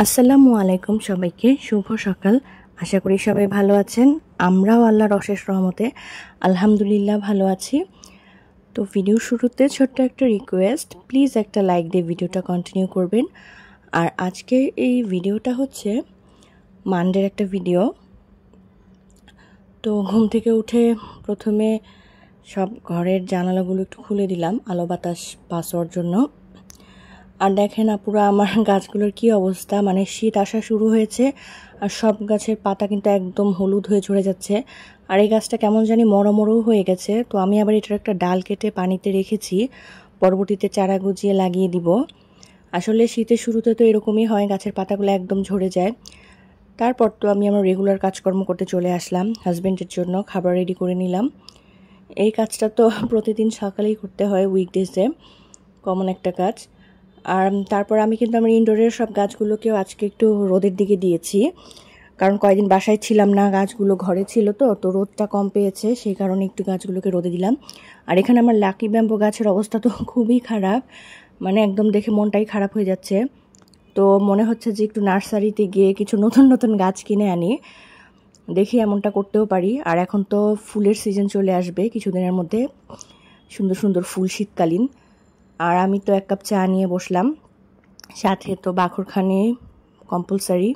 আসসালামু আলাইকুম সবাইকে, শুভ সকাল। আশা করি সবাই ভালো আছেন। আমরাও আল্লাহর অশেষ রহমতে আলহামদুলিল্লাহ ভালো আছি। তো ভিডিও শুরুতে ছোট্ট একটা রিকোয়েস্ট, প্লিজ একটা লাইক দিয়ে ভিডিওটা কন্টিনিউ করবেন। আর আজকে এই ভিডিওটা হচ্ছে মানডের একটা ভিডিও। তো ঘুম থেকে উঠে প্রথমে সব ঘরের জানালাগুলো একটু খুলে দিলাম আলো বাতাস পাস হওয়ার জন্য। আর দেখেন আপুরা, আমার গাছগুলোর কি অবস্থা, মানে শীত আসা শুরু হয়েছে আর সব গাছের পাতা কিন্তু একদম হলুদ হয়ে ঝরে যাচ্ছে। আর এই গাছটা কেমন জানি মরমরও হয়ে গেছে। তো আমি আবার এটার একটা ডাল কেটে পানিতে রেখেছি, পরবর্তীতে চারা গজিয়ে লাগিয়ে দিব। আসলে শীতের শুরুতে তো এরকমই হয়, গাছের পাতাগুলো একদম ঝরে যায়। তারপর তো আমি আমার রেগুলার কাজকর্ম করতে চলে আসলাম, হাজব্যান্ডের জন্য খাবার রেডি করে নিলাম। এই কাজটা তো প্রতিদিন সকালেই করতে হয়, উইকডেজে, কমন একটা কাজ। আর তারপর আমি কিন্তু আমার ইনডোরের সব গাছগুলোকেও আজকে একটু রোদের দিকে দিয়েছি, কারণ কয়েকদিন বাসায় ছিলাম না, গাছগুলো ঘরে ছিল, তো রোদটা কম পেয়েছে, সেই কারণে একটু গাছগুলোকে রোদে দিলাম। আর এখানে আমার লাকি ব্যাম্বো গাছের অবস্থা তো খুবই খারাপ, মানে একদম দেখে মনটাই খারাপ হয়ে যাচ্ছে। তো মনে হচ্ছে যে একটু নার্সারিতে গিয়ে কিছু নতুন নতুন গাছ কিনে আনি, দেখি এমনটা করতেও পারি। আর এখন তো ফুলের সিজন চলে আসবে কিছুদিনের মধ্যে, সুন্দর সুন্দর ফুল শীতকালীন। আর আমি তো 1 কাপ চা নিয়ে বসলাম, সাথে তো বাখরখানি কম্পালসারি।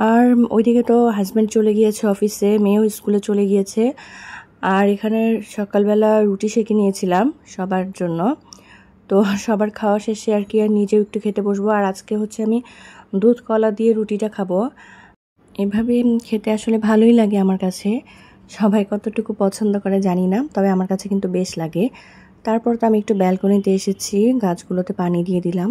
আর ওইদিকে তো হাজব্যান্ড চলে গিয়েছে অফিসে, মেয়েও স্কুলে চলে গিয়েছে। আর এখানে সকালবেলা রুটি সেঁকে নিয়েছিলাম সবার জন্য। তো সবার খাওয়া শেষে আর কি, আর নিজেও একটু খেতে বসবো। আর আজকে হচ্ছে আমি দুধ কলা দিয়ে রুটিটা খাবো। এভাবে খেতে আসলে ভালোই লাগে আমার কাছে, সবাই কতটুকু পছন্দ করে জানি না, তবে আমার কাছে কিন্তু বেশ লাগে। তারপর তো আমি একটু ব্যালকনিতে এসেছি, গাছগুলোতে পানি দিয়ে দিলাম।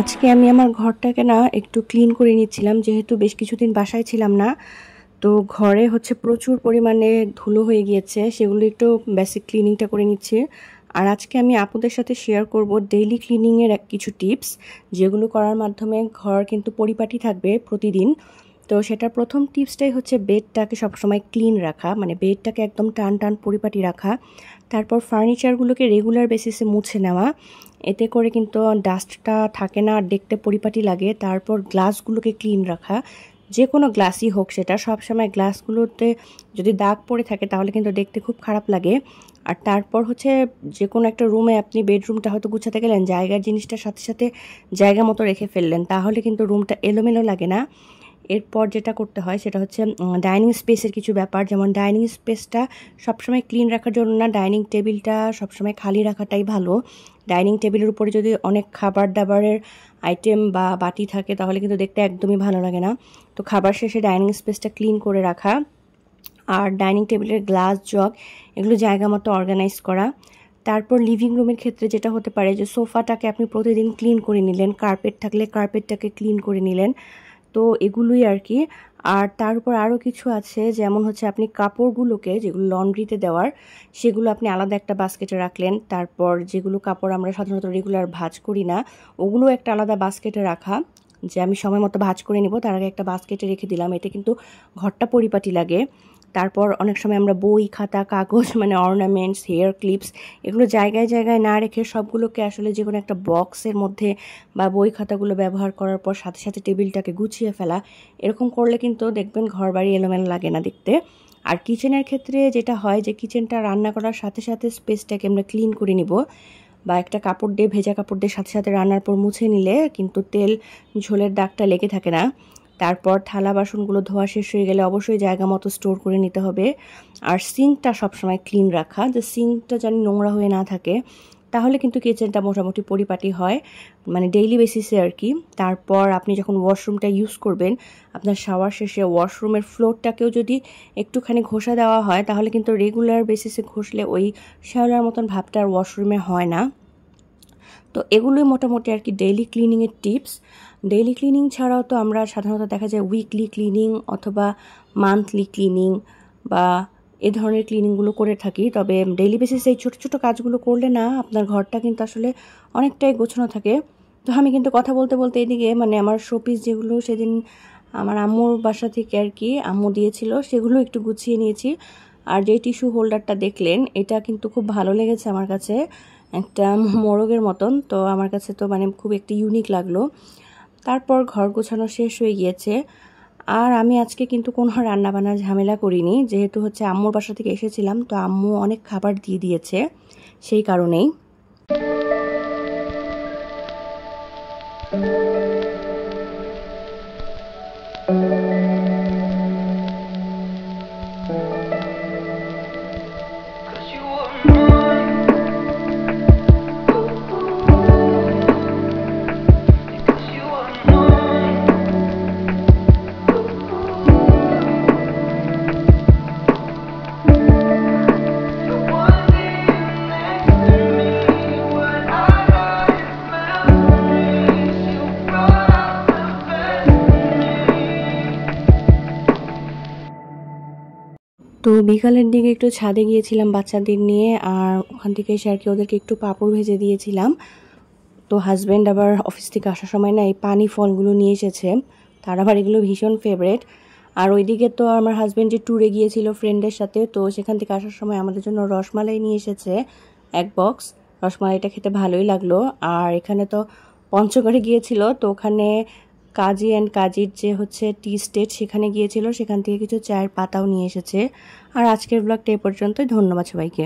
আজকে আমি আমার ঘরটাকে না একটু ক্লিন করে নিচ্ছিলাম, যেহেতু বেশ কিছুদিন বাসায় ছিলাম না। তো ঘরে হচ্ছে প্রচুর পরিমাণে ধুলো হয়ে গিয়েছে, সেগুলো একটু বেসিক ক্লিনিংটা করে নিচ্ছি। আর আজকে আমি আপুদের সাথে শেয়ার করব ডেইলি ক্লিনিংয়ের কিছু টিপস, যেগুলো করার মাধ্যমে ঘর কিন্তু পরিপাটি থাকবে প্রতিদিন। তো সেটার প্রথম টিপসটাই হচ্ছে বেডটাকে সবসময় ক্লিন রাখা, মানে বেডটাকে একদম টান টান পরিপাটি রাখা। তারপর ফার্নিচারগুলোকে রেগুলার বেসিসে মুছে নেওয়া, এতে করে কিন্তু ডাস্টটা থাকে না আর দেখতে পরিপাটি লাগে। তারপর গ্লাসগুলোকে ক্লিন রাখা, যে কোনো গ্লাসই হোক সেটা, সবসময় গ্লাসগুলোতে যদি দাগ পড়ে থাকে তাহলে কিন্তু দেখতে খুব খারাপ লাগে। আর তারপর হচ্ছে যে কোনো একটা রুমে আপনি বেডরুমটা হয়তো গুছাতে গেলেন, জায়গার জিনিসটার সাথে সাথে জায়গা মতো রেখে ফেললেন, তাহলে কিন্তু রুমটা এলোমেলো লাগে না। এরপর যেটা করতে হয় সেটা হচ্ছে ডাইনিং স্পেসের কিছু ব্যাপার, যেমন ডাইনিং স্পেসটা সবসময় ক্লিন রাখার জন্য না, ডাইনিং টেবিলটা সবসময় খালি রাখাটাই ভালো। ডাইনিং টেবিলের উপরে যদি অনেক খাবার দাবারের আইটেম বা বাটি থাকে তাহলে কিন্তু দেখতে একদমই ভালো লাগে না। তো খাবার শেষে ডাইনিং স্পেসটা ক্লিন করে রাখা, আর ডাইনিং টেবিলের গ্লাস জগ এগুলো জায়গা মতো অর্গানাইজ করা। তারপর লিভিং রুমের ক্ষেত্রে যেটা হতে পারে যে সোফাটাকে আপনি প্রতিদিন ক্লিন করে নিলেন, কার্পেট থাকলে কার্পেটটাকে ক্লিন করে নিলেন। তো এগুলোই আর কি। আর তার উপর আরও কিছু আছে, যেমন হচ্ছে আপনি কাপড়গুলোকে যেগুলো লন্ড্রিতে দেওয়ার, সেগুলো আপনি আলাদা একটা বাস্কেটে রাখলেন। তারপর যেগুলো কাপড় আমরা সাধারণত রেগুলার ভাঁজ করি না, ওগুলো একটা আলাদা বাস্কেটে রাখা, যে আমি সময় মতো ভাঁজ করে নিব তার আগে একটা বাস্কেটে রেখে দিলাম, এতে কিন্তু ঘরটা পরিপাটি লাগে। তারপর অনেক সময় আমরা বই খাতা কাগজ মানে অর্নামেন্টস হেয়ার ক্লিপস এগুলো জায়গায় জায়গায় না রেখে সবগুলোকে আসলে যে কোনো একটা বক্সের মধ্যে বা বই খাতাগুলো ব্যবহার করার পর সাথে সাথে টেবিলটাকে গুছিয়ে ফেলা, এরকম করলে কিন্তু দেখবেন ঘর বাড়ি এলোমেলো লাগে না দেখতে। আর কিচেনের ক্ষেত্রে যেটা হয় যে কিচেনটা রান্না করার সাথে সাথে স্পেসটাকে আমরা ক্লিন করে নিব, বা একটা কাপড় দিয়ে ভেজা কাপড় দিয়ে সাথে সাথে রান্নার পর মুছে নিলে কিন্তু তেল ঝোলের দাগটা লেগে থাকে না। তারপর থালা বাসনগুলো ধোয়া শেষ হয়ে গেলে অবশ্যই জায়গা মতো স্টোর করে নিতে হবে। আর সিঙ্কটা সবসময় ক্লিন রাখা, যে সিঙ্কটা যেন নোংরা হয়ে না থাকে, তাহলে কিন্তু কিচেনটা মোটামুটি পরিপাটি হয়, মানে ডেইলি বেসিসে আর কি। তারপর আপনি যখন ওয়াশরুমটা ইউজ করবেন, আপনার শাওয়ার শেষে ওয়াশরুমের ফ্লোরটাকেও যদি একটুখানি ঘষা দেওয়া হয়, তাহলে কিন্তু রেগুলার বেসিসে ঘষলে ওই শ্যাওলার মতন ভাবটা আর ওয়াশরুমে হয় না। তো এগুলোই মোটামুটি আর কি ডেইলি ক্লিনিংয়ের টিপস। ডেইলি ক্লিনিং ছাড়াও তো আমরা সাধারণত দেখা যায় উইকলি ক্লিনিং অথবা মান্থলি ক্লিনিং বা এ ধরনের ক্লিনিংগুলো করে থাকি। তবে ডেইলি বেসিসে এই ছোটো ছোটো কাজগুলো করলে না আপনার ঘরটা কিন্তু আসলে অনেকটাই গোছানো থাকে। তো আমি কিন্তু কথা বলতে বলতে এদিকে মানে আমার শোপিস যেগুলো সেদিন আমার আম্মুর বাসা থেকে আর কি আম্মু দিয়েছিল, সেগুলো একটু গুছিয়ে নিয়েছি। আর যে টিস্যু হোল্ডারটা দেখলেন, এটা কিন্তু খুব ভালো লেগেছে আমার কাছে, একটা মোরগের মতন। তো আমার কাছে তো মানে খুব একটা ইউনিক লাগলো। তারপর ঘর গোছানো শেষ হয়ে গিয়েছে। আর আমি আজকে কিন্তু কোনো রান্নাবান্নার ঝামেলা করিনি, যেহেতু হচ্ছে আম্মুর বাসা থেকে এসেছিলাম, তো আম্মু অনেক খাবার দিয়ে দিয়েছে, সেই কারণেই। তো বিকালের দিকে একটু ছাদে গিয়েছিলাম বাচ্চাদের নিয়ে, আর ওখান থেকে এসে আর কি ওদেরকে একটু পাঁপড় ভেজে দিয়েছিলাম। তো হাজব্যান্ড আবার অফিস থেকে আসার সময় না এই পানি ফলগুলো নিয়ে এসেছে, তার আবার এগুলো ভীষণ ফেভারেট। আর ওইদিকে তো আমার হাজব্যান্ড যে ট্যুরে গিয়েছিল ফ্রেন্ডের সাথে, তো সেখান থেকে আসার সময় আমাদের জন্য রসমালাই নিয়ে এসেছে এক বক্স। রসমালাইটা খেতে ভালোই লাগলো। আর এখানে তো পঞ্চগড়ে গিয়েছিল, তো ওখানে কাজী অ্যান্ড কাজীর যে হচ্ছে টি স্টেট, সেখানে গিয়েছিল, সেখান থেকে কিছু চায়ের পাতাও নিয়ে এসেছে। আর আজকের ব্লগটা এ পর্যন্তই। ধন্যবাদ সবাইকে।